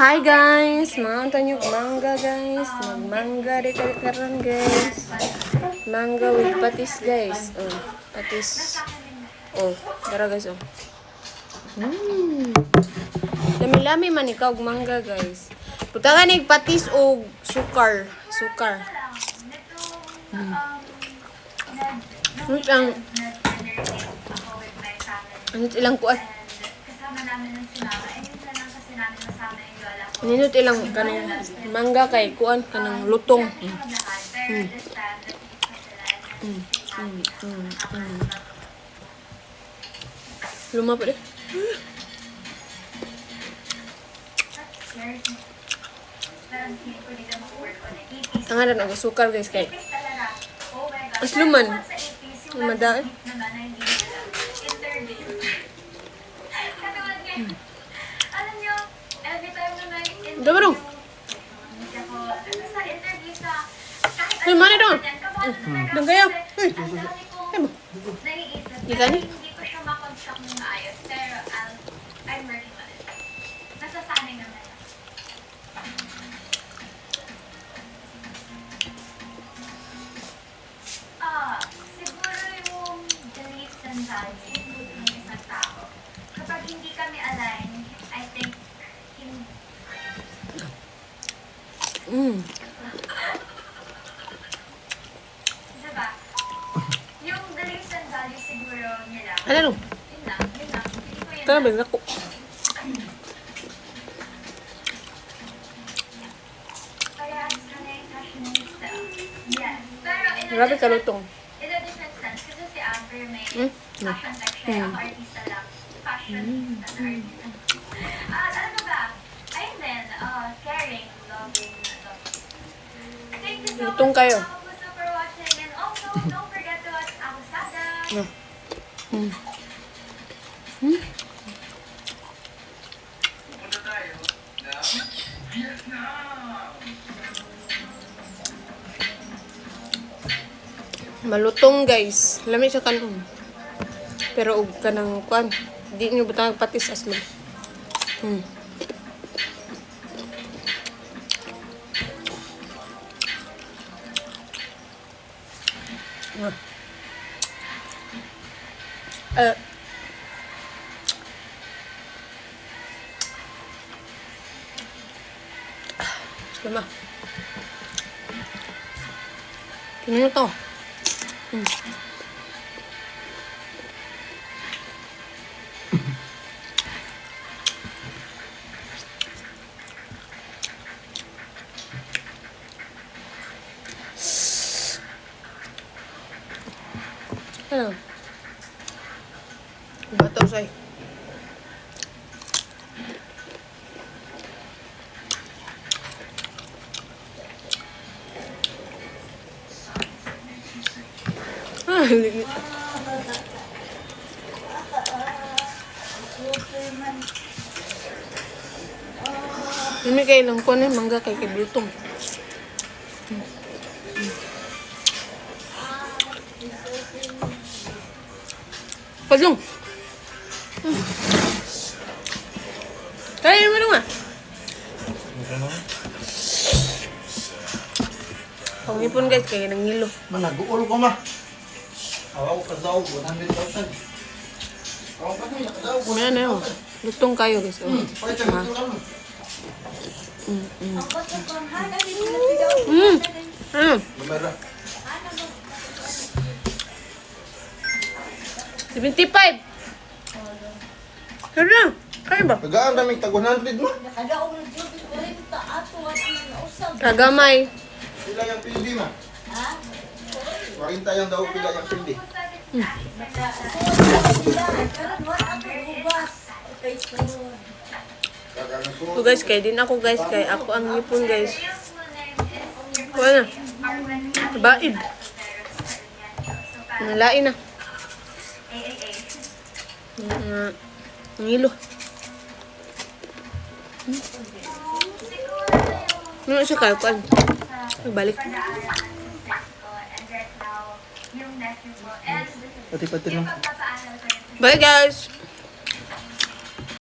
Hi guys! Maunta nyo mangga guys. Magmangga di karon guys. Mangga with patis guys. Oh, patis. Oh, tara guys oh. Lami-lami man ikaw og mangga guys. Putagan ig patis o sukar. Sukar. Ano ilang kuat? Ninot ilang kanang mangga kay kuan kanang lutong. Luma pa deh. Tangan na sukar guys kay. Asluman. Madai. Udah baru? Hey, mana dong? Dong kayo? Hey, mo. Ika ni? Siguro yung beliefs and values ng isang tao. Kapag hindi kami align, I think diba? Yung beliefs and values siguro nila. Ano? Yun lang. Hindi ko yun. Tara ba ako? Kaya sana yung fashionista. Yes. Pero Grabe ka lutong. in a different sense. Kasi si Amber may fashion tech siya. Ang artista lang. Fashionista na artista. At ano ba? Ayun din. Caring, loving. Thank you so Lutong much kayo. mga kapuso for watching. And also, don't forget to watch Abusada. Malutong guys. Lami siya kanon. Pero og kanang kuan, di nyo butang patis aslo. Lama. Kino to? Ano? Bato say. Ini kayak lengkon mangga kayak bultong. Pajong. Kaya mo dong ah. Pangipon guys kayak nangilo. Managuol ko ma. Awaw ka daw 100,000. Awaw ka daw daw. Ano yun? Lutong kayo guys. Pwede ka lang. Lumera. 75. Kaya kaya ba? Tagaan daming tag 100 mo. Kagamay. Pila yung pildi ma? Ha? 40 yung daw pila yung pildi. So guys, kaya din ako guys, kaya ako ang ngipon guys. Kuha na. Baid. Nalain na. Ngilo. Ano siya kaya kuan? Balik. Pati-pati lang. Bye guys!